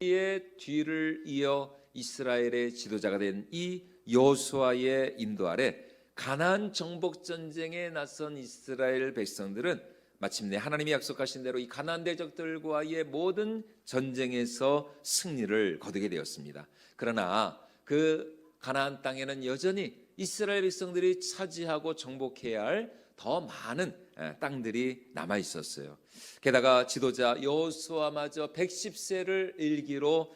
의 뒤를 이어 이스라엘의 지도자가 된 이 여호수아의 인도 아래 가나안 정복 전쟁에 나선 이스라엘 백성들은 마침내 하나님이 약속하신 대로 이 가나안 대적들과의 모든 전쟁에서 승리를 거두게 되었습니다. 그러나 그 가나안 땅에는 여전히 이스라엘 백성들이 차지하고 정복해야 할 더 많은 땅들이 남아 있었어요. 게다가 지도자 여호수아마저 110세를 일기로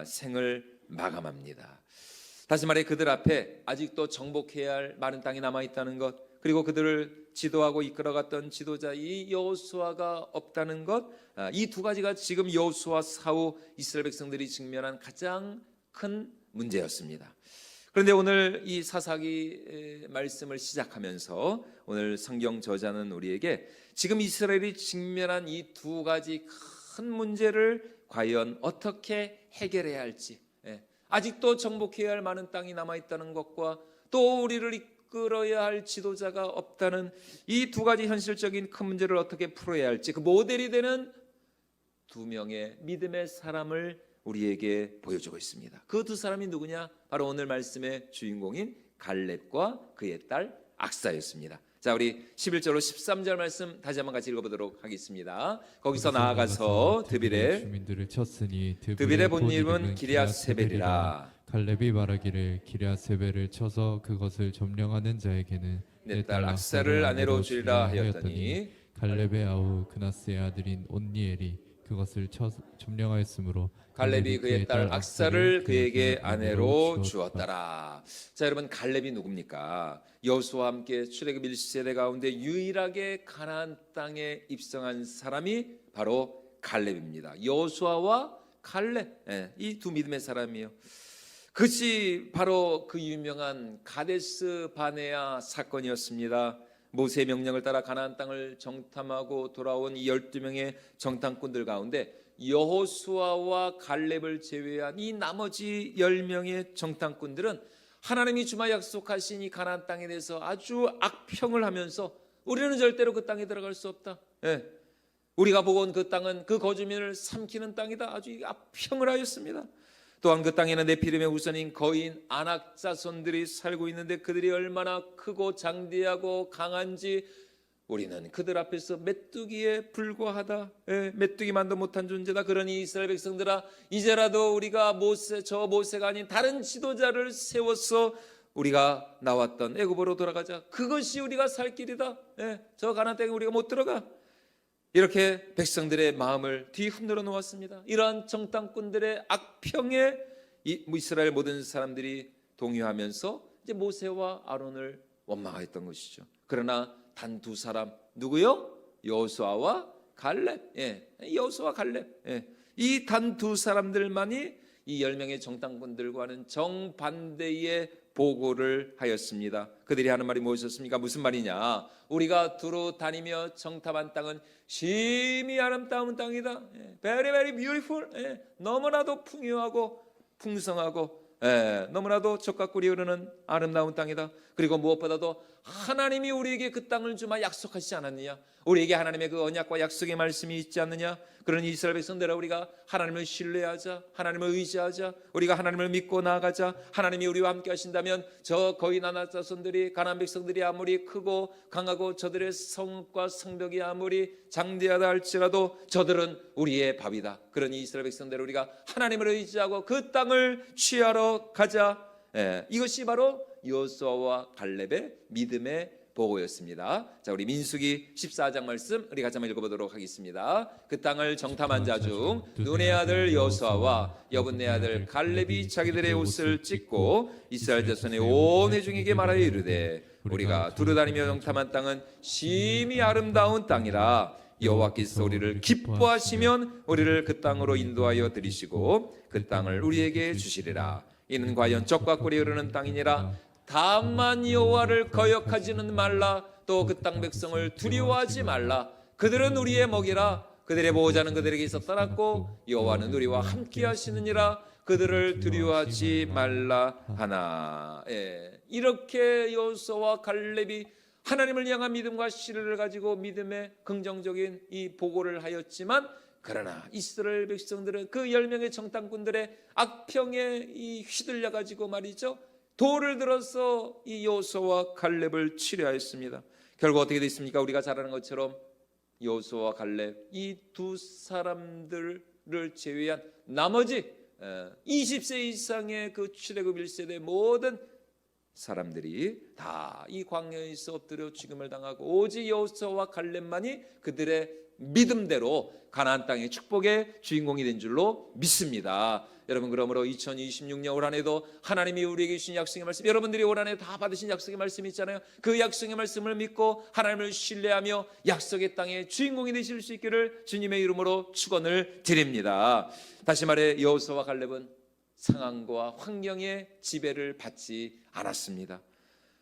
생을 마감합니다. 다시 말해 그들 앞에 아직도 정복해야 할 많은 땅이 남아 있다는 것, 그리고 그들을 지도하고 이끌어갔던 지도자 이 여호수아가 없다는 것, 이 두 가지가 지금 여호수아 사후 이스라엘 백성들이 직면한 가장 큰 문제였습니다. 그런데 오늘 이 사사기 말씀을 시작하면서 오늘 성경 저자는 우리에게 지금 이스라엘이 직면한 이 두 가지 큰 문제를 과연 어떻게 해결해야 할지, 아직도 정복해야 할 많은 땅이 남아있다는 것과 또 우리를 이끌어야 할 지도자가 없다는 이 두 가지 현실적인 큰 문제를 어떻게 풀어야 할지, 그 모델이 되는 두 명의 믿음의 사람을 우리에게 보여주고 있습니다. 그 두 사람이 누구냐? 바로 오늘 말씀의 주인공인 갈렙과 그의 딸 악사였습니다. 자, 우리 11절로 13절 말씀 다시 한번 같이 읽어보도록 하겠습니다. 거기서 나아가서 드빌의 주민들을 쳤으니 드빌의 본 이름은 기럇세벨이라. 갈렙이 말하기를 기럇세벨을 쳐서 그것을 점령하는 자에게는 내 딸 악사를 아내로 주리라 하였더니 갈렙의 아우 그나스의 아들인 온니엘이 그것을 점령하였으므로 갈렙이 그의 딸 악사를 그에게 아내로 주었더라. 자, 여러분, 갈렙이 누굽니까? 여호수아와 함께 출애굽 1세대 가운데 유일하게 가나안 땅에 입성한 사람이 바로 갈렙입니다. 여호수아와 갈렙, 이 두 믿음의 사람이요. 그것이 바로 그 유명한 가데스 바네아 사건이었습니다. 모세의 명령을 따라 가나안 땅을 정탐하고 돌아온 이 12명의 정탐꾼들 가운데 여호수아와 갈렙을 제외한 이 나머지 10명의 정탐꾼들은 하나님이 주마 약속하신 이 가나안 땅에 대해서 아주 악평을 하면서 우리는 절대로 그 땅에 들어갈 수 없다. 우리가 보고 온 그 땅은 그 거주민을 삼키는 땅이다. 아주 악평을 하였습니다. 또한 그 땅에는 네피림의 후손인 거인 아낙 자손들이 살고 있는데 그들이 얼마나 크고 장대하고 강한지 우리는 그들 앞에서 메뚜기에 불과하다. 메뚜기만도 못한 존재다. 그러니 이스라엘 백성들아, 이제라도 우리가 저 모세가 아닌 다른 지도자를 세워서 우리가 나왔던 애굽으로 돌아가자. 그것이 우리가 살 길이다. 저 가나안 땅에 우리가 못 들어가. 이렇게 백성들의 마음을 뒤흔들어 놓았습니다. 이러한 정탐꾼들의 악평에 이스라엘 모든 사람들이 동요하면서 이제 모세와 아론을 원망했던 것이죠. 그러나 단 두 사람, 누구요? 여호수아와 갈렙. 여호수아와 갈렙. 이 단 두 사람들만이 이 10명의 정탐꾼들과는 정반대의 보고를 하였습니다. 그들이 하는 말이 무엇이었습니까? 무슨 말이냐? 우리가 두루 다니며 정탐한 땅은 심히 아름다운 땅이다. Very very beautiful. 너무나도 풍요하고 풍성하고 너무나도 젖과 꿀이 흐르는 아름다운 땅이다. 그리고 무엇보다도 하나님이 우리에게 그 땅을 주마 약속하시지 않았느냐? 우리에게 하나님의 그 언약과 약속의 말씀이 있지 않느냐? 그러니 이스라엘 백성들아, 우리가 하나님을 신뢰하자, 하나님을 의지하자, 우리가 하나님을 믿고 나아가자. 하나님이 우리와 함께 하신다면 저 거인 아낙 자손들이, 가나안 백성들이 아무리 크고 강하고 저들의 성과 성벽이 아무리 장대하다 할지라도 저들은 우리의 밥이다. 그러니 이스라엘 백성들아, 우리가 하나님을 의지하고 그 땅을 취하러 가자. 이것이 바로 여호수아와 갈렙의 믿음의 보고였습니다. 자, 우리 민수기 14장 말씀 우리 같이 한번 읽어보도록 하겠습니다. 그 땅을 정탐한 자 중 눈의 아들 여호수아와 여분네 아들 갈렙이 자기들의 옷을 찢고 이스라엘 자손의 온 회중에게 말하여 이르되 우리가 두루다니며 정탐한 땅은 심히 아름다운 땅이라 여호와께서 우리를 기뻐하시면 우리를 그 땅으로 인도하여 들이시고 그 땅을 우리에게 주시리라. 이는 과연 젖과 꿀이 흐르는 땅이니라. 다만 여호와를 거역하지는 말라. 또 그 땅 백성을 두려워하지 말라. 그들은 우리의 먹이라. 그들의 보호자는 그들에게서 떠났고 여호와는 우리와 함께 하시느니라. 그들을 두려워하지 말라 하나. 이렇게 여호수아와 갈렙이 하나님을 향한 믿음과 신뢰를 가지고 믿음의 긍정적인 이 보고를 하였지만 그러나 이스라엘 백성들은 그 10명의 정탐꾼들의 악평에 휘둘려 가지고 말이죠, 돌을 들어서 이 여호수아와 갈렙을 치려하였습니다. 결국 어떻게 됐습니까? 우리가 잘 아는 것처럼 여호수아와 갈렙 이 두 사람들을 제외한 나머지 20세 이상의 그 출애굽 1세대 모든 사람들이 다 이 광야에서 엎드려 죽임을 당하고 오직 여호수아와 갈렙만이 그들의 믿음대로 가나안 땅의 축복의 주인공이 된 줄로 믿습니다. 여러분, 그러므로 2026년 올 한해도 하나님이 우리에게 주신 약속의 말씀, 여러분들이 올 한해 다 받으신 약속의 말씀이 있잖아요. 그 약속의 말씀을 믿고 하나님을 신뢰하며 약속의 땅의 주인공이 되실 수 있기를 주님의 이름으로 축원을 드립니다. 다시 말해 여호수아와 갈렙은 상황과 환경의 지배를 받지 않았습니다.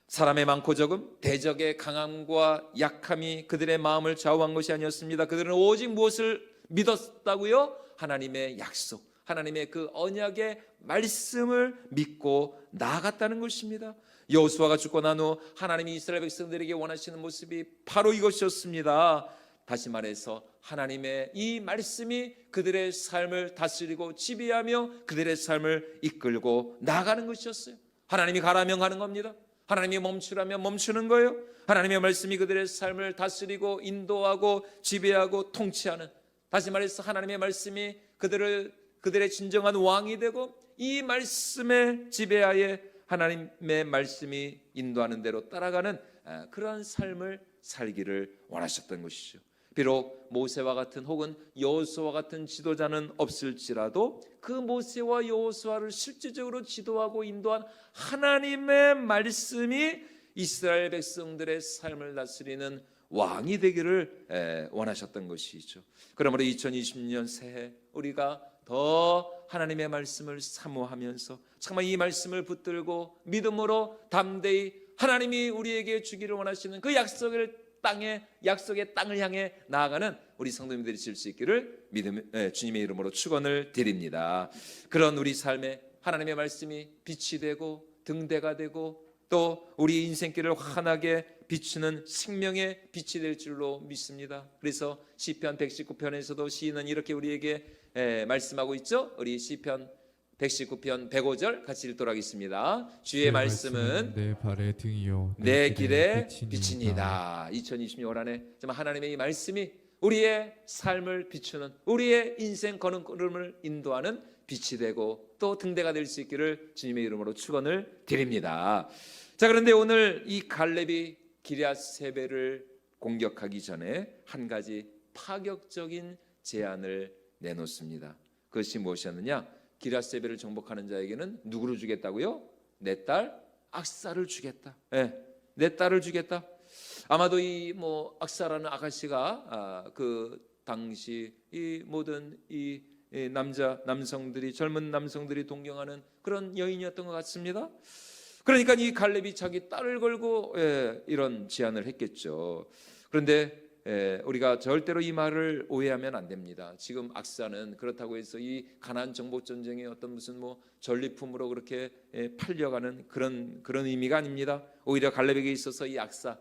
사람의 많고 적음, 대적의 강함과 약함이 그들의 마음을 좌우한 것이 아니었습니다. 그들은 오직 무엇을 믿었다고요? 하나님의 약속, 하나님의 그 언약의 말씀을 믿고 나아갔다는 것입니다. 여호수아가 죽고 난 후 하나님이 이스라엘 백성들에게 원하시는 모습이 바로 이것이었습니다. 다시 말해서 하나님의 이 말씀이 그들의 삶을 다스리고 지배하며 그들의 삶을 이끌고 나아가는 것이었어요. 하나님이 가라면 가는 겁니다. 하나님이 멈추라면 멈추는 거예요. 하나님의 말씀이 그들의 삶을 다스리고 인도하고 지배하고 통치하는, 다시 말해서 하나님의 말씀이 그들의 진정한 왕이 되고 이 말씀의 지배하에 하나님의 말씀이 인도하는 대로 따라가는 그러한 삶을 살기를 원하셨던 것이죠. 비록 모세와 같은 혹은 여호수아와 같은 지도자는 없을지라도 그 모세와 여호수아를 실질적으로 지도하고 인도한 하나님의 말씀이 이스라엘 백성들의 삶을 다스리는 왕이 되기를 원하셨던 것이죠. 그러므로 2020년 새해 우리가 더 하나님의 말씀을 사모하면서 정말 이 말씀을 붙들고 믿음으로 담대히 하나님이 우리에게 주기를 원하시는 그 약속의 땅을 향해 나아가는 우리 성도님들이 될 수 있기를 주님의 이름으로 축원을 드립니다. 그런 우리 삶에 하나님의 말씀이 빛이 되고 등대가 되고 또 우리 인생길을 환하게 비추는 생명의 빛이 될 줄로 믿습니다. 그래서 시편 119편에서도 시인은 이렇게 우리에게 말씀하고 있죠. 우리 시편 119편 105절 같이 읽도록 하겠습니다. 주의 말씀은 내 발의 등이요 내 길의 빛이니이다. 2020년 안에 정말 하나님의 이 말씀이 우리의 삶을 비추는, 우리의 인생 걸음걸음을 인도하는 빛이 되고 또 등대가 될 수 있기를 주님의 이름으로 축원을 드립니다. 자, 그런데 오늘 이 갈렙이 기럇세벨을 공격하기 전에 한 가지 파격적인 제안을 내놓습니다. 그것이 무엇이었느냐? 기럇세벨을 정복하는 자에게는 누구를 주겠다고요? 내 딸 악사를 주겠다. 내 딸을 주겠다. 아마도 이 악사라는 아가씨가 그 당시 이 모든 이 남성들이, 젊은 남성들이 동경하는 그런 여인이었던 것 같습니다. 그러니까 이 갈렙이 자기 딸을 걸고 이런 제안을 했겠죠. 그런데 우리가 절대로 이 말을 오해하면 안 됩니다. 지금 악사는 그렇다고 해서 이 가나안 정복 전쟁의 어떤 무슨 전리품으로 그렇게 팔려가는 그런 의미가 아닙니다. 오히려 갈렙에게 있어서 이 악사,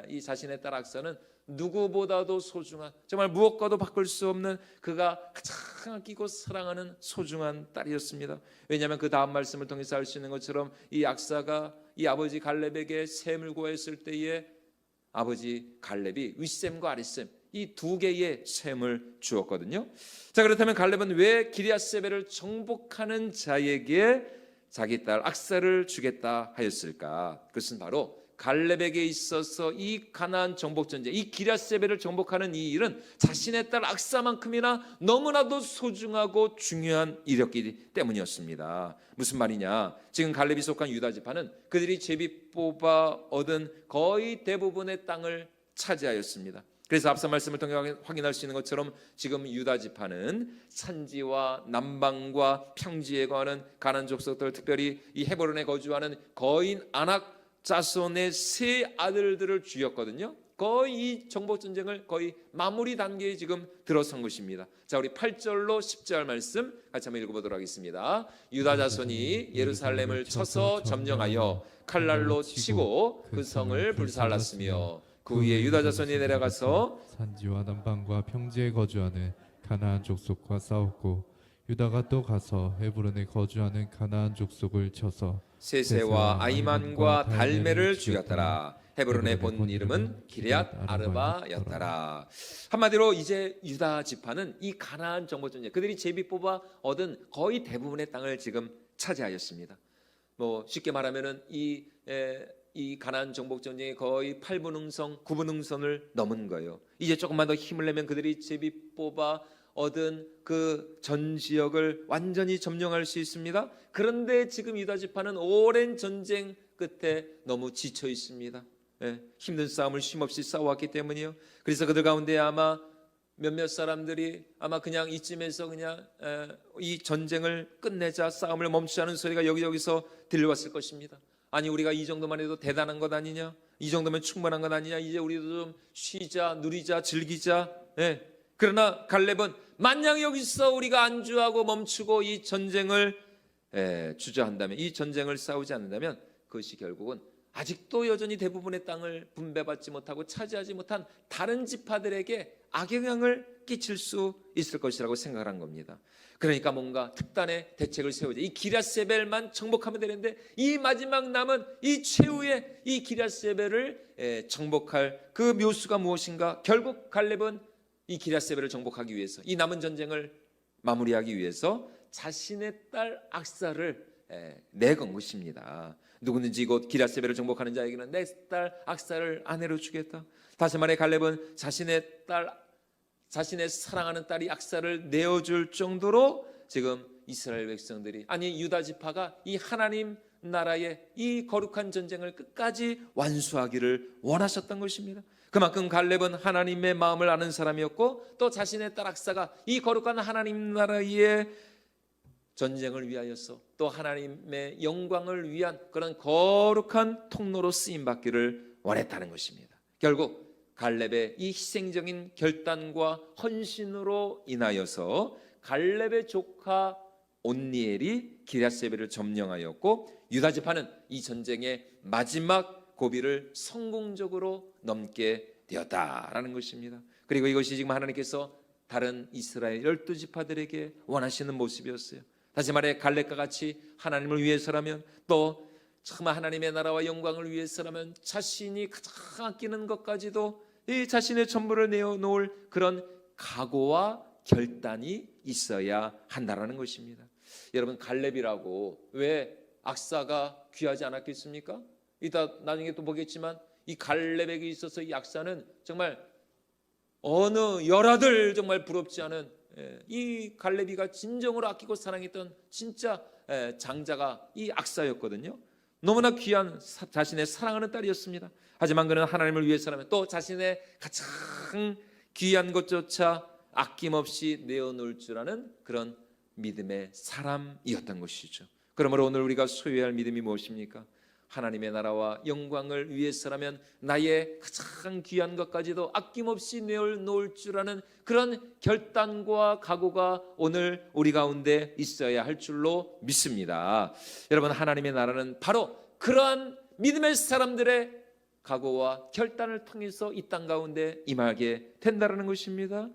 이 자신의 딸 악사는 누구보다도 소중한, 정말 무엇과도 바꿀 수 없는, 그가 가장 아끼고 사랑하는 소중한 딸이었습니다. 왜냐하면 그 다음 말씀을 통해서 알 수 있는 것처럼 이 악사가 이 아버지 갈렙에게 셈을 구했을 때에 아버지 갈렙이 윗셈과 아랫셈 이 두 개의 셈을 주었거든요. 자, 그렇다면 갈렙은 왜 기럇세벨을 정복하는 자에게 자기 딸 악사를 주겠다 하였을까? 그것은 바로 갈렙에게 있어서 이 가나안 정복 전쟁, 이 기럇세벨을 정복하는 이 일은 자신의 딸 악사만큼이나 너무나도 소중하고 중요한 일이었기 때문이었습니다. 무슨 말이냐? 지금 갈렙이 속한 유다 지파는 그들이 제비 뽑아 얻은 거의 대부분의 땅을 차지하였습니다. 그래서 앞서 말씀을 통해 확인할 수 있는 것처럼 지금 유다 지파는 산지와 남방과 평지에 거하는 가나안 족속들, 특별히 이 헤브론에 거주하는 거인 아낙 자손의 세 아들들을 죽였거든요. 거의 이 정복 전쟁을 거의 마무리 단계에 지금 들어선 것입니다. 자, 우리 8절로 10절 말씀 같이 한번 읽어보도록 하겠습니다. 유다 자손이 예루살렘을 쳐서 점령하여 칼날로 치고 그 성을 불살랐으며 그 위에 유다 자손이 내려가서 산지와 남방과 평지에 거주하는 가나안 족속과 싸웠고 유다가 또 가서 헤브론에 거주하는 가나안 족속을 쳐서 세세와 아이만과 달메를 죽였더라. 헤브론의 본 이름은 기럇 아르바였더라. 한마디로 이제 유다 지파는 이 가나안 정복 전쟁, 그들이 제비 뽑아 얻은 거의 대부분의 땅을 지금 차지하였습니다. 뭐 쉽게 말하면은 이 가나안 정복 전쟁이 거의 8분 응선, 9분 응선을 넘은 거예요. 이제 조금만 더 힘을 내면 그들이 제비 뽑아 얻은 그 전 지역을 완전히 점령할 수 있습니다. 그런데 지금 유다 지파는 오랜 전쟁 끝에 너무 지쳐 있습니다. 힘든 싸움을 쉼없이 싸워왔기 때문이요. 그래서 그들 가운데 아마 몇몇 사람들이 아마 그냥 이쯤에서 그냥 이 전쟁을 끝내자, 싸움을 멈추자는 소리가 여기저기서 들려왔을 것입니다. 아니, 우리가 이 정도만 해도 대단한 것 아니냐, 이 정도면 충분한 것 아니냐, 이제 우리도 좀 쉬자, 누리자, 즐기자. 그러나 갈렙은 만약 여기서 우리가 안주하고 멈추고 이 전쟁을 주저한다면, 이 전쟁을 싸우지 않는다면 그것이 결국은 아직도 여전히 대부분의 땅을 분배받지 못하고 차지하지 못한 다른 지파들에게 악영향을 끼칠 수 있을 것이라고 생각을 한 겁니다. 그러니까 뭔가 특단의 대책을 세우자. 이 기럇세벨만 정복하면 되는데 이 마지막 남은 이 최후의 이 기럇세벨을 정복할 그 묘수가 무엇인가? 결국 갈렙은 이 기럇세벨을 정복하기 위해서, 이 남은 전쟁을 마무리하기 위해서 자신의 딸 악사를 내건 것입니다. 누구든지 곧 기럇세벨을 정복하는 자에게는 내 딸 악사를 아내로 주겠다. 다시 말해 갈렙은 자신의 사랑하는 딸이 악사를 내어줄 정도로 지금 이스라엘 백성들이, 아니 유다 지파가 이 하나님 나라의 이 거룩한 전쟁을 끝까지 완수하기를 원하셨던 것입니다. 그만큼 갈렙은 하나님의 마음을 아는 사람이었고, 또 자신의 딸 악사가 이 거룩한 하나님 나라의 전쟁을 위하여서 또 하나님의 영광을 위한 그런 거룩한 통로로 쓰임받기를 원했다는 것입니다. 결국 갈렙의 이 희생적인 결단과 헌신으로 인하여서 갈렙의 조카 온니엘이 기럇세벨을 점령하였고, 유다 지파는 이 전쟁의 마지막 고비를 성공적으로 넘게 되었다라는 것입니다. 그리고 이것이 지금 하나님께서 다른 이스라엘 12지파들에게 원하시는 모습이었어요. 다시 말해 갈렙과 같이 하나님을 위해서라면, 또 정말 하나님의 나라와 영광을 위해서라면 자신이 가장 아끼는 것까지도 이 자신의 전부를 내어놓을 그런 각오와 결단이 있어야 한다라는 것입니다. 여러분, 갈렙이라고 왜 악사가 귀하지 않았겠습니까? 이따 나중에 또 보겠지만 이 갈렙에게 있어서 이 악사는 정말 어느 열아들 정말 부럽지 않은, 이 갈렙이가 진정으로 아끼고 사랑했던 진짜 장자가 이 악사였거든요. 너무나 귀한 자신의 사랑하는 딸이었습니다. 하지만 그는 하나님을 위해서라면, 또 자신의 가장 귀한 것조차 아낌없이 내어놓을 줄 아는 그런 믿음의 사람이었던 것이죠. 그러므로 오늘 우리가 소유해야 할 믿음이 무엇입니까? 하나님의 나라와 영광을 위해서라면 나의 가장 귀한 것까지도 아낌없이 내어놓을 줄 아는 그런 결단과 각오가 오늘 우리 가운데 있어야 할 줄로 믿습니다. 여러분, 하나님의 나라는 바로 그러한 믿음의 사람들의 각오와 결단을 통해서 이 땅 가운데 임하게 된다는 것입니다.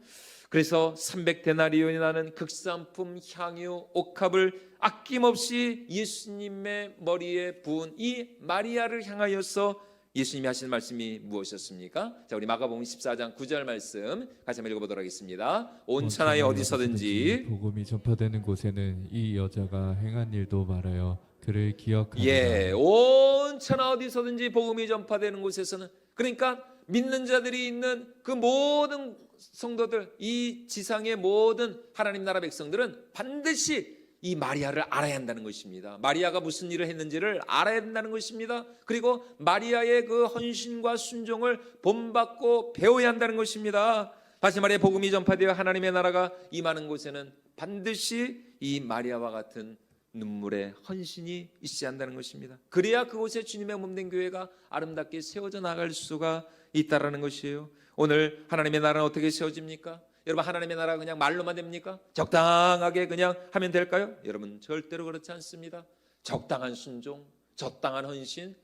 그래서 300데나리온이라는 극산품 향유 옥합을 아낌없이 예수님의 머리에 부은 이 마리아를 향하여서 예수님이 하신 말씀이 무엇이었습니까? 자, 우리 마가복음 14장 9절 말씀 같이 한번 읽어보도록 하겠습니다. 온 천하에 어디서든지 복음이 전파되는 곳에는 이 여자가 행한 일도 말하여 그를 기억하리라. 온 천하 어디서든지 복음이 전파되는 곳에서는, 그러니까 믿는 자들이 있는 그 모든 성도들, 이 지상의 모든 하나님 나라 백성들은 반드시 이 마리아를 알아야 한다는 것입니다. 마리아가 무슨 일을 했는지를 알아야 한다는 것입니다. 그리고 마리아의 그 헌신과 순종을 본받고 배워야 한다는 것입니다. 다시 말해 복음이 전파되어 하나님의 나라가 임하는 곳에는 반드시 이 마리아와 같은 눈물의 헌신이 있어야 한다는 것입니다. 그래야 그곳에 주님의 몸된 교회가 아름답게 세워져 나갈 수가 있다라는 것이에요. 오늘 하나님의 나라는 어떻게 세워집니까? 여러분, 하나님의 나라가 그냥 말로만 됩니까? 적당하게 그냥 하면 될까요? 여러분, 절대로 그렇지 않습니다. 적당한 순종, 적당한 헌신,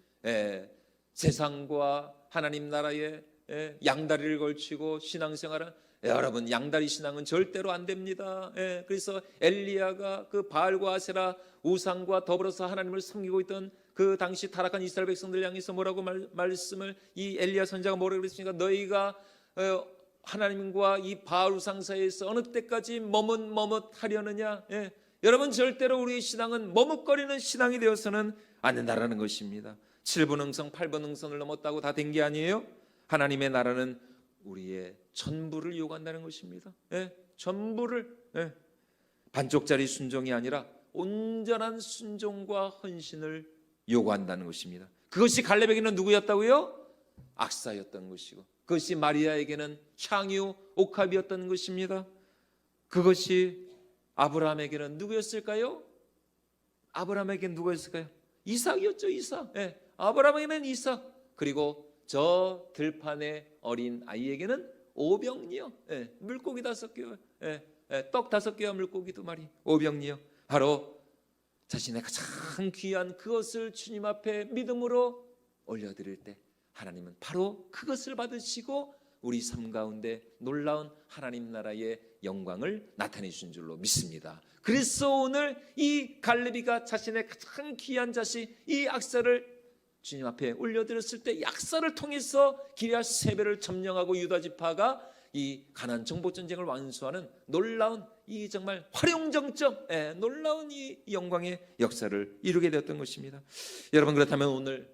세상과 하나님 나라의 양다리를 걸치고 신앙생활은 여러분, 양다리 신앙은 절대로 안 됩니다. 그래서 엘리야가 그 바알과 아세라 우상과 더불어서 하나님을 섬기고 있던 그 당시 타락한 이스라엘 백성들 향해서 뭐라고 말씀을 이 엘리야 선지자가 뭐라고 그랬습니까? 너희가 하나님과 이 바알 우상 사이에서 어느 때까지 머뭇머뭇하려느냐? 여러분, 절대로 우리의 신앙은 머뭇거리는 신앙이 되어서는 안 된다라는 것입니다. 7분 응성 8분 응선을 넘었다고 다 된 게 아니에요. 하나님의 나라는 우리의 전부를 요구한다는 것입니다. 전부를, 반쪽짜리 순종이 아니라 온전한 순종과 헌신을 요구한다는 것입니다. 그것이 갈렙에게는 누구였다고요? 악사였던 것이고, 그것이 마리아에게는 향유 옥합이었던 것입니다. 그것이 아브라함에게는 누구였을까요? 아브라함에게는 누구였을까요? 이삭이었죠. 이삭. 아브라함에게는 이삭. 그리고 저 들판의 어린 아이에게는 오병이요. 물고기 5개와 떡 5개와 물고기 2마리. 오병이요. 바로 자신의 가장 귀한 그것을 주님 앞에 믿음으로 올려드릴 때 하나님은 바로 그것을 받으시고 우리 삶 가운데 놀라운 하나님 나라의 영광을 나타내 주신 줄로 믿습니다. 그래서 오늘 이 갈렙이가 자신의 가장 귀한 자식 이 악사를 주님 앞에 올려드렸을 때 약사를 통해서 기럇 세배를 점령하고 유다 지파가 이 가나안 정복 전쟁을 완수하는 놀라운 이 정말 활용정점, 놀라운 이 영광의 역사를 이루게 되었던 것입니다. 여러분, 그렇다면 오늘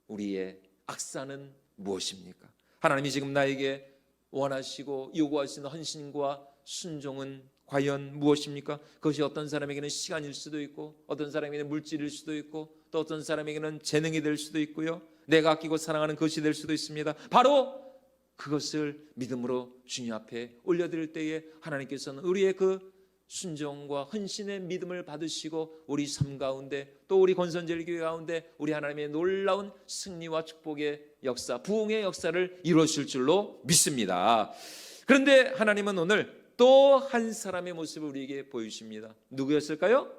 우리의 악사는 무엇입니까? 하나님이 지금 나에게 원하시고 요구하시는 헌신과 순종은 과연 무엇입니까? 그것이 어떤 사람에게는 시간일 수도 있고, 어떤 사람에게는 물질일 수도 있고, 또 어떤 사람에게는 재능이 될 수도 있고요, 내가 아끼고 사랑하는 것이 될 수도 있습니다. 바로 그것을 믿음으로 주님 앞에 올려드릴 때에 하나님께서는 우리의 그 순종과 헌신의 믿음을 받으시고 우리 삶 가운데 또 우리 권선제일교회 가운데 우리 하나님의 놀라운 승리와 축복의 역사, 부흥의 역사를 이루실 줄로 믿습니다. 그런데 하나님은 오늘 또 한 사람의 모습을 우리에게 보여주십니다. 누구였을까요?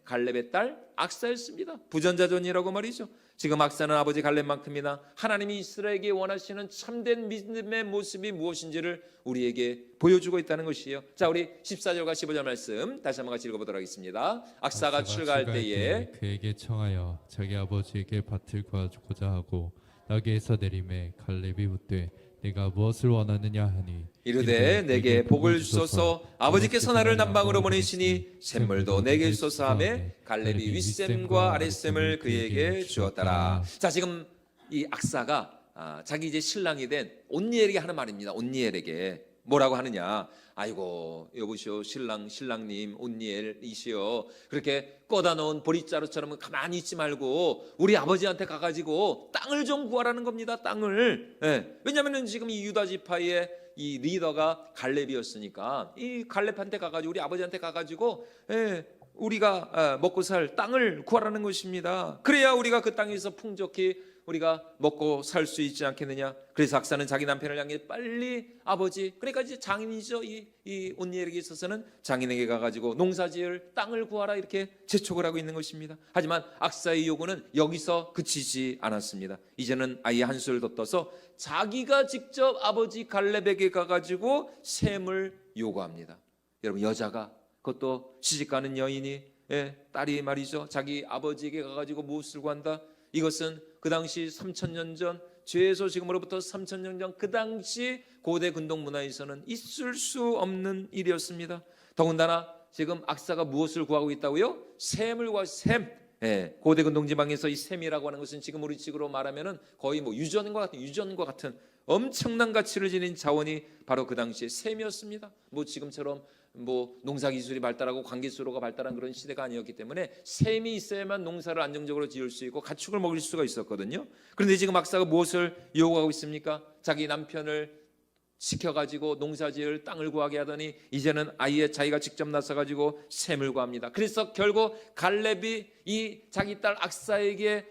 갈렙의 딸 악사였습니다. 부전자존이라고 말이죠. 지금 악사는 아버지 갈렙만큼이나 하나님이 이스라엘에게 원하시는 참된 믿음의 모습이 무엇인지를 우리에게 보여주고 있다는 것이에요. 자, 우리 14절과 15절 말씀 다시 한번 같이 읽어보도록 하겠습니다. 악사가 출가할 때에 그에게 청하여 자기 아버지에게 밭을 구하고자 하고 나귀에서 내림에 갈렙이 묻되 내가 무엇을 원하느냐 하니 이르되 내게 복을 주소서 아버지께서 나를 남방으로 보내시니 샘물도 내게 주소서 하매 갈렙이 윗샘과 아랫샘을 그에게 주었더라. 자, 지금 이 악사가 자기 이제 신랑이 된 온니엘에게 하는 말입니다. 온니엘에게 뭐라고 하느냐? 아이고 여보시오 신랑님 온니엘이시여, 그렇게 꺼다 놓은 보릿자루처럼 가만히 있지 말고 우리 아버지한테 가가지고 땅을 좀 구하라는 겁니다. 땅을. 왜냐하면 지금 이 유다 지파의 이 리더가 갈렙이었으니까 이 갈렙한테 가가지고 우리 아버지한테 가가지고 우리가 먹고 살 땅을 구하라는 것입니다. 그래야 우리가 그 땅에서 풍족히 우리가 먹고 살 수 있지 않겠느냐. 그래서 악사는 자기 남편을 향해 빨리 아버지, 그러니까 이제 장인이죠. 이 온니엘에게 있어서는 장인에게 가가지고 농사지을 땅을 구하라 이렇게 재촉을 하고 있는 것입니다. 하지만 악사의 요구는 여기서 그치지 않았습니다. 이제는 아예 한수를 더 떠서 자기가 직접 아버지 갈렙에게 가가지고 셈을 요구합니다. 여러분, 여자가, 그것도 시집가는 여인이, 딸이 말이죠, 자기 아버지에게 가가지고 무엇을 구한다? 이것은 그 당시 3000년 전, 죄에서 지금으로부터 3000년 전 그 당시 고대 근동 문화에서는 있을 수 없는 일이었습니다. 더군다나 지금 악사가 무엇을 구하고 있다고요? 셈을 구하고, 셈. 고대 근동 지방에서 이 셈이라고 하는 것은 지금 우리 식으로 말하면은 거의 뭐 유전과 같은 엄청난 가치를 지닌 자원이 바로 그 당시에 셈이었습니다. 뭐 지금처럼 뭐 농사 기술이 발달하고 관계수로가 발달한 그런 시대가 아니었기 때문에 셈이 있어야만 농사를 안정적으로 지을 수 있고 가축을 먹일 수가 있었거든요. 그런데 지금 악사가 무엇을 요구하고 있습니까? 자기 남편을 시켜가지고 농사지을 땅을 구하게 하더니 이제는 아예 자기가 직접 나서가지고 셈을 구합니다. 그래서 결국 갈렙이 이 자기 딸 악사에게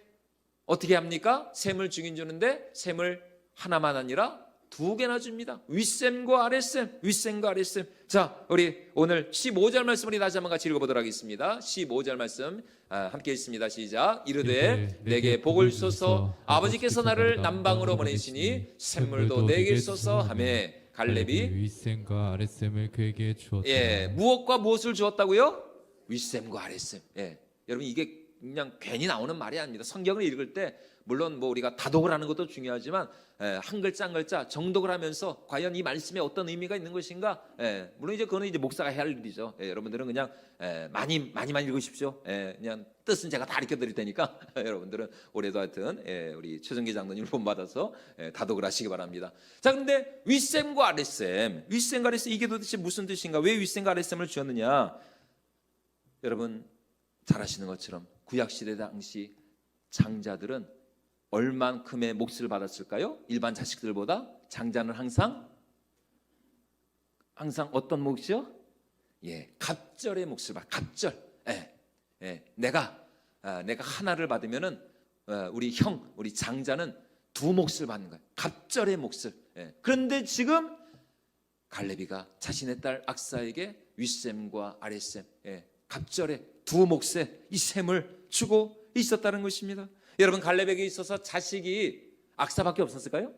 어떻게 합니까? 셈을 주긴 주는데 셈을 하나만 아니라 2개나 줍니다. 윗셈과 아랫셈, 윗셈과 아랫셈. 자, 우리 오늘 15절 말씀을 다시 한번 같이 읽어보도록 하겠습니다. 15절 말씀 함께 읽습니다. 시작. 이르되 내게 복을 주소서 아버지께서 나를 남방으로 보내시니 샘물도 내게 주소서 하매 갈렙이 윗셈과 아랫셈을 그에게 주었다. 예, 무엇과 무엇을 주었다고요? 윗셈과 아랫셈. 예, 여러분 이게 그냥 괜히 나오는 말이 아닙니다. 성경을 읽을 때 물론 뭐 우리가 다독을 하는 것도 중요하지만 한 글자 한 글자 정독을 하면서 과연 이 말씀에 어떤 의미가 있는 것인가? 물론 이제 그거는 이제 목사가 해야 할 일이죠. 여러분들은 그냥 많이 읽으십시오. 그냥 뜻은 제가 다 가르쳐 드릴 테니까 여러분들은 올해도 하여튼 우리 최정기 장로님을 본받아서 다독을 하시기 바랍니다. 자, 그런데 윗셈과 아랫셈, 윗셈과 아랫셈 이게 도대체 무슨 뜻인가? 왜 윗셈과 아랫셈을 주었느냐? 여러분 잘 아시는 것처럼 구약시대 당시 장자들은 얼만큼의 몫을 받았을까요? 일반 자식들보다 장자는 항상 어떤 몫이요? 예, 갑절의 몫을 받. 갑절. 내가 하나를 받으면은 우리 장자는 두 몫을 받는 거예요. 갑절의 몫을. 그런데 지금 갈렙이가 자신의 딸 악사에게 윗셈과 아랫셈, 갑절의 두 몫의 이 셈을 주고 있었다는 것입니다. 여러분 갈렙에게 있어서 자식이 악사밖에 없었을까요?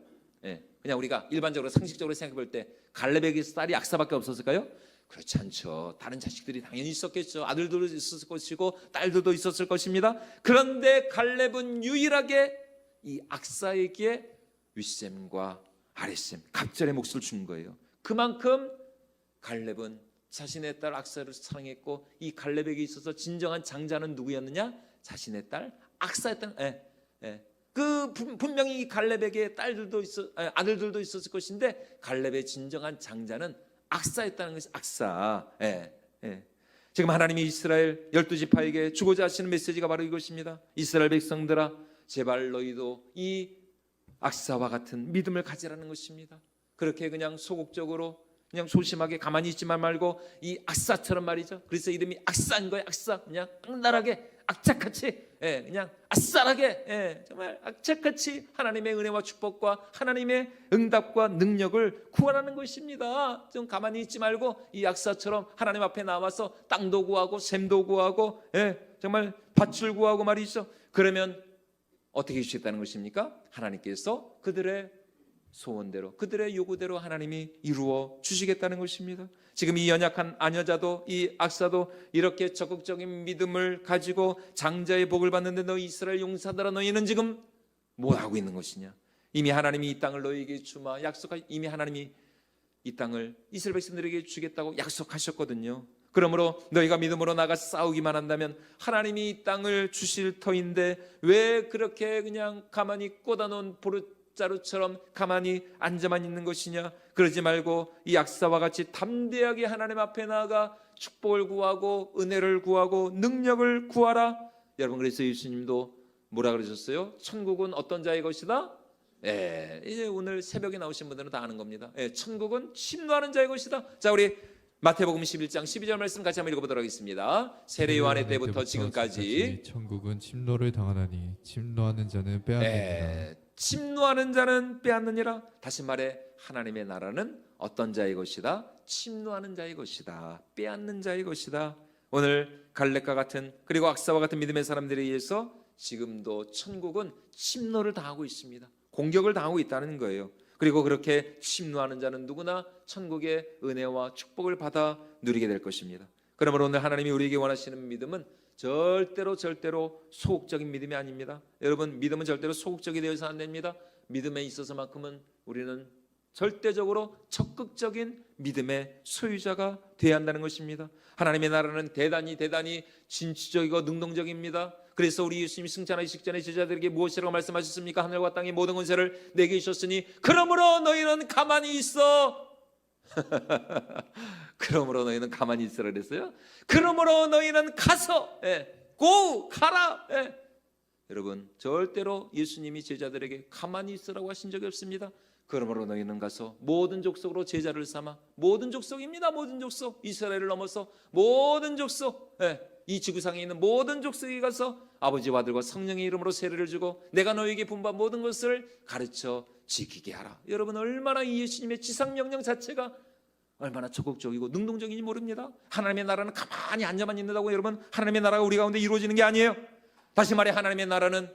그냥 우리가 일반적으로 상식적으로 생각해 볼 때 갈렙에게 있어서 딸이 악사밖에 없었을까요? 그렇지 않죠. 다른 자식들이 당연히 있었겠죠. 아들도 있었을 것이고 딸들도 있었을 것입니다. 그런데 갈렙은 유일하게 이 악사에게 윗셈과 아랫셈, 갑절의 몫을 준 거예요. 그만큼 갈렙은 자신의 딸 악사를 사랑했고 이 갈렙에게 있어서 진정한 장자는 누구였느냐? 자신의 딸 악사였던. 그 분명히 이 갈렙에게 아들들도 있었을 것인데 갈렙의 진정한 장자는 악사였다는 것이 악사. 지금 하나님이 이스라엘 12지파에게 주고자 하시는 메시지가 바로 이것입니다. 이스라엘 백성들아, 제발 너희도 이 악사와 같은 믿음을 가지라는 것입니다. 그렇게 그냥 소극적으로 그냥 소심하게 가만히 있지만 말고 이 악사처럼 말이죠. 그래서 이름이 악사인 거예요. 악사. 그냥 악랄하게 악착같이 그냥 아싸라게 정말 악착같이 하나님의 은혜와 축복과 하나님의 응답과 능력을 구하라는 것입니다. 좀 가만히 있지 말고 이 악사처럼 하나님 앞에 나와서 땅도 구하고 샘도 구하고 정말 밭을 구하고 말이죠. 그러면 어떻게 해주시겠다는 것입니까? 하나님께서 그들의 소원대로 그들의 요구대로 하나님이 이루어 주시겠다는 것입니다. 지금 이 연약한 아녀자도 이 악사도 이렇게 적극적인 믿음을 가지고 장자의 복을 받는데 너희 이스라엘 용사들아 너희는 지금 뭐 하고 있는 것이냐? 이미 하나님이 이 땅을 너희에게 주마 이미 하나님이 이 땅을 이스라엘 백성들에게 주겠다고 약속하셨거든요. 그러므로 너희가 믿음으로 나가 싸우기만 한다면 하나님이 이 땅을 주실 터인데 왜 그렇게 그냥 가만히 꽂아놓은 자루처럼 가만히 앉아만 있는 것이냐? 그러지 말고 이 악사와 같이 담대하게 하나님 앞에 나아가 축복을 구하고 은혜를 구하고 능력을 구하라. 여러분 그래서 예수님도 뭐라 그러셨어요? 천국은 어떤 자의 것이다? 이제 오늘 새벽에 나오신 분들은 다 아는 겁니다. 천국은 침노하는 자의 것이다. 자, 우리 마태복음 11장 12절 말씀 같이 한번 읽어보도록 하겠습니다. 세례 요한의 때부터 지금까지 천국은 침노를 당하나니 침노하는 자는 빼앗느니라. 침노하는 자는 빼앗느니라. 다시 말해 하나님의 나라는 어떤 자의 것이다? 침노하는 자의 것이다. 빼앗는 자의 것이다. 오늘 갈렙과 같은 그리고 악사와 같은 믿음의 사람들에 의해서 지금도 천국은 침노를 당하고 있습니다. 공격을 당하고 있다는 거예요. 그리고 그렇게 침노하는 자는 누구나 천국의 은혜와 축복을 받아 누리게 될 것입니다. 그러므로 오늘 하나님이 우리에게 원하시는 믿음은 절대로 소극적인 믿음이 아닙니다. 여러분 믿음은 절대로 소극적이 되어서 안 됩니다. 믿음에 있어서만큼은 우리는 절대적으로 적극적인 믿음의 소유자가 되어야 한다는 것입니다. 하나님의 나라는 대단히 진취적이고 능동적입니다. 그래서 우리 예수님이 승천하기 직전에 제자들에게 무엇이라고 말씀하셨습니까? 하늘과 땅의 모든 권세를 내게 주셨으니 그러므로 너희는 가만히 있어. 그러므로 너희는 가만히 있으라 그랬어요. 그러므로 너희는 가서 가라. 여러분 절대로 예수님이 제자들에게 가만히 있으라고 하신 적이 없습니다. 그러므로 너희는 가서 모든 족속으로 제자를 삼아. 모든 족속입니다. 모든 족속. 이스라엘을 넘어서 모든 족속, 이 지구상에 있는 모든 족속에 가서 아버지와 아들과 성령의 이름으로 세례를 주고 내가 너희에게 분부한 모든 것을 가르쳐 지키게 하라. 여러분 얼마나 이 예수님의 지상명령 자체가 얼마나 적극적이고 능동적인지 모릅니다. 하나님의 나라는 가만히 앉아만 있는다고 여러분 하나님의 나라가 우리 가운데 이루어지는 게 아니에요. 다시 말해 하나님의 나라는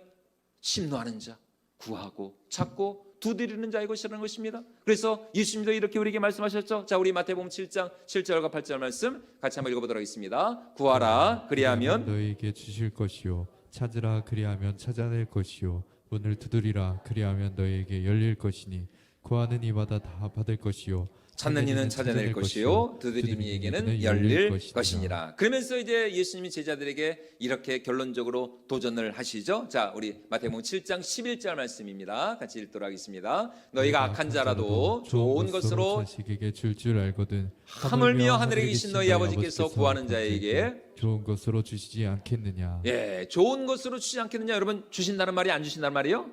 침노하는 자 구하고 찾고 두드리는 자의 것이라는 것입니다. 그래서 예수님도 이렇게 우리에게 말씀하셨죠. 자, 우리 마태복음 7장 7절과 8절 말씀 같이 한번 읽어보도록 하겠습니다. 구하라 그리하면 너희에게 주실 것이요 찾으라 그리하면 찾아낼 것이요 문을 두드리라 그리하면 너희에게 열릴 것이니 구하는 이마다 다 받을 것이요 찾는 이는 찾아낼 것이요 두드리는 이에게는 열릴 것이니라. 그러면서 이제 예수님이 제자들에게 이렇게 결론적으로 도전을 하시죠. 자, 우리 마태복음 7장 11절 말씀입니다. 같이 읽도록 하겠습니다. 너희가 악한 자라도 좋은 것으로 자식에게 줄 줄 알거든 하물며 하늘에 계신 너희 아버지께서 구하는 자에게 좋은 것으로 주시지 않겠느냐. 예, 좋은 것으로 주시지 않겠느냐. 여러분, 주신다는 말이 안 주신다는 말이요?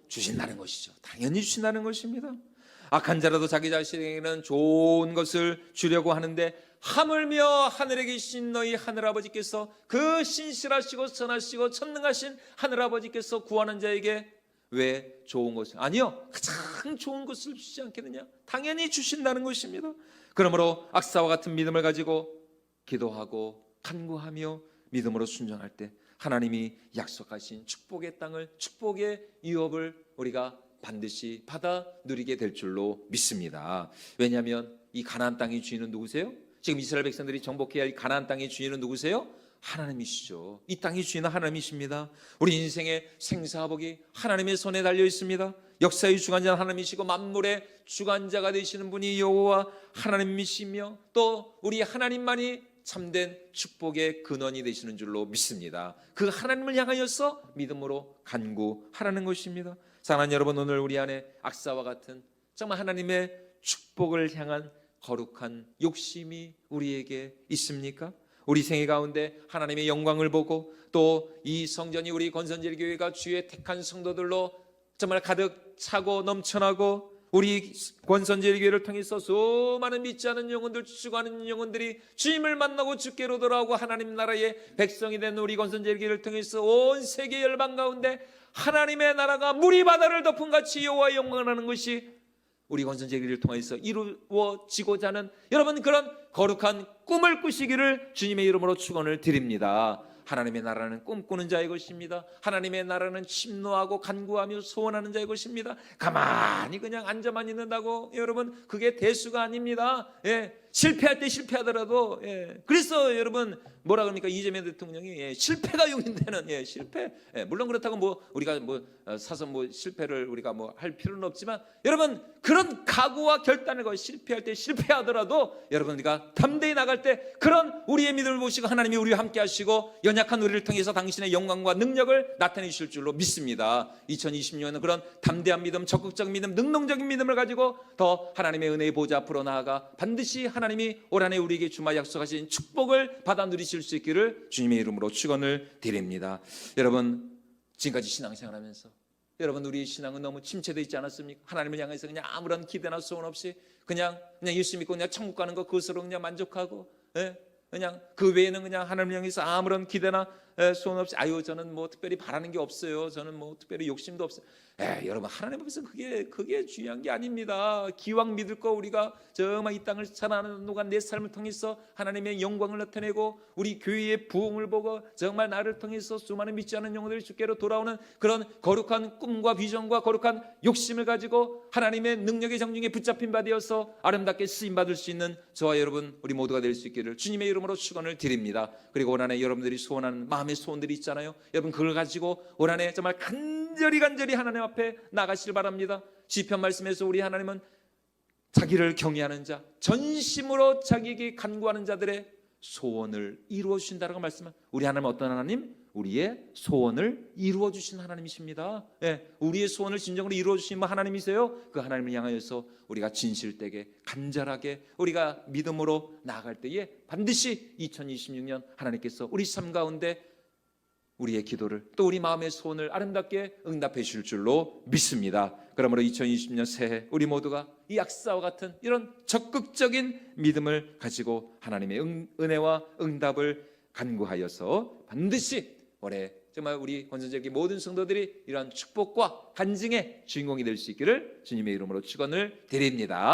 주신다는 것이죠. 당연히 주신다는 것입니다. 악한 자라도 자기 자신에게는 좋은 것을 주려고 하는데 하물며 하늘에 계신 너희 하늘아버지께서 그 신실하시고 선하시고 천능하신 하늘아버지께서 구하는 자에게 왜 좋은 것을 아니요 가장 좋은 것을 주시지 않겠느냐. 당연히 주신다는 것입니다. 그러므로 악사와 같은 믿음을 가지고 기도하고 간구하며 믿음으로 순종할 때 하나님이 약속하신 축복의 땅을 축복의 유업을 우리가 반드시 받아 누리게 될 줄로 믿습니다. 왜냐하면 이 가나안 땅의 주인은 누구세요? 지금 이스라엘 백성들이 정복해야 할 가나안 땅의 주인은 누구세요? 하나님이시죠. 이 땅의 주인은 하나님이십니다. 우리 인생의 생사복이 하나님의 손에 달려 있습니다. 역사의 주관자는 하나님이시고 만물의 주관자가 되시는 분이 여호와 하나님이시며 또 우리 하나님만이 참된 축복의 근원이 되시는 줄로 믿습니다. 그 하나님을 향하여서 믿음으로 간구하라는 것입니다. 사랑하는 여러분, 오늘 우리 안에 악사와 같은 정말 하나님의 축복을 향한 거룩한 욕심이 우리에게 있습니까? 우리 생애 가운데 하나님의 영광을 보고 또 이 성전이 우리 권선제일교회가 주의 택한 성도들로 정말 가득 차고 넘쳐나고 우리 권선제일교회를 통해서 수많은 믿지 않은 영혼들, 죽어가는 영혼들이 주님을 만나고 주께로 돌아오고 하나님 나라의 백성이 된 우리 권선제일교회를 통해서 온 세계 열방 가운데 하나님의 나라가 물이 바다를 덮은 같이 여호와의 영광을 하는 것이 우리 권선제일교회를 통해서 이루어지고자 하는 여러분 그런 거룩한 꿈을 꾸시기를 주님의 이름으로 축원을 드립니다. 하나님의 나라는 꿈꾸는 자의 것입니다. 하나님의 나라는 침노하고 간구하며 소원하는 자의 것입니다. 가만히 그냥 앉아만 있는다고 여러분 그게 대수가 아닙니다. 예, 실패할 때 실패하더라도 그래서 여러분 뭐라 그럽니까? 이재명 대통령이 실패가 용인되는 실패. 물론 그렇다고 뭐 우리가 사서 실패를 우리가 할 필요는 없지만 여러분 그런 각오와 결단을 가지고 실패할 때 실패하더라도 여러분 우리가 담대히 나갈 때 그런 우리의 믿음을 보시고 하나님이 우리와 함께 하시고 연약한 우리를 통해서 당신의 영광과 능력을 나타내 주실 줄로 믿습니다. 2020년은 그런 담대한 믿음, 적극적인 믿음, 능동적인 믿음을 가지고 더 하나님의 은혜의 보좌 앞으로 나아가 반드시 하나님이 올 한해 우리에게 주마 약속하신 축복을 받아 누리실 수 있기를 주님의 이름으로 축원을 드립니다. 여러분 지금까지 신앙생활하면서 여러분 우리 신앙은 너무 침체되어 있지 않았습니까? 하나님을 향해서 그냥 아무런 기대나 소원 없이 그냥 예수 믿고 그냥 천국 가는 거 그것으로 그냥 만족하고 그냥 그 외에는 그냥 하나님을 향해서 아무런 기대나 소원 없이 저는 특별히 바라는 게 없어요. 저는 특별히 욕심도 없어요. 여러분 하나님 앞에서 그게 중요한 게 아닙니다. 기왕 믿을 거 우리가 정말 이 땅을 살아가는 동안 내 삶을 통해서 하나님의 영광을 나타내고 우리 교회의 부흥을 보고 정말 나를 통해서 수많은 믿지 않은 영혼들이 주께로 돌아오는 그런 거룩한 꿈과 비전과 거룩한 욕심을 가지고 하나님의 능력의 정중에 붙잡힌 바 되어서 아름답게 쓰임받을 수 있는 저와 여러분 우리 모두가 될 수 있기를 주님의 이름으로 축원을 드립니다. 그리고 올 한해 여러분들이 소원하는 마음의 소원들이 있잖아요. 여러분 그걸 가지고 올 한해 정말 간절히 하나님 앞에 나가시길 바랍니다. 시편 말씀에서 우리 하나님은 자기를 경외하는 자, 전심으로 자기에게 간구하는 자들의 소원을 이루어 주신다라고 말씀한 우리 하나님은 어떤 하나님? 우리의 소원을 이루어 주신 하나님이십니다. 우리의 소원을 진정으로 이루어 주신 하나님이세요. 그 하나님을 향하여서 우리가 진실되게 간절하게 우리가 믿음으로 나아갈 때에 반드시 2026년 하나님께서 우리 삶 가운데 우리의 기도를 또 우리 마음의 소원을 아름답게 응답해 주실 줄로 믿습니다. 그러므로 2020년 새해 우리 모두가 이 약사와 같은 이런 적극적인 믿음을 가지고 하나님의 은혜와 응답을 간구하여서 반드시 올해 정말 우리 권선제일교회 모든 성도들이 이러한 축복과 간증의 주인공이 될 수 있기를 주님의 이름으로 축원을 드립니다.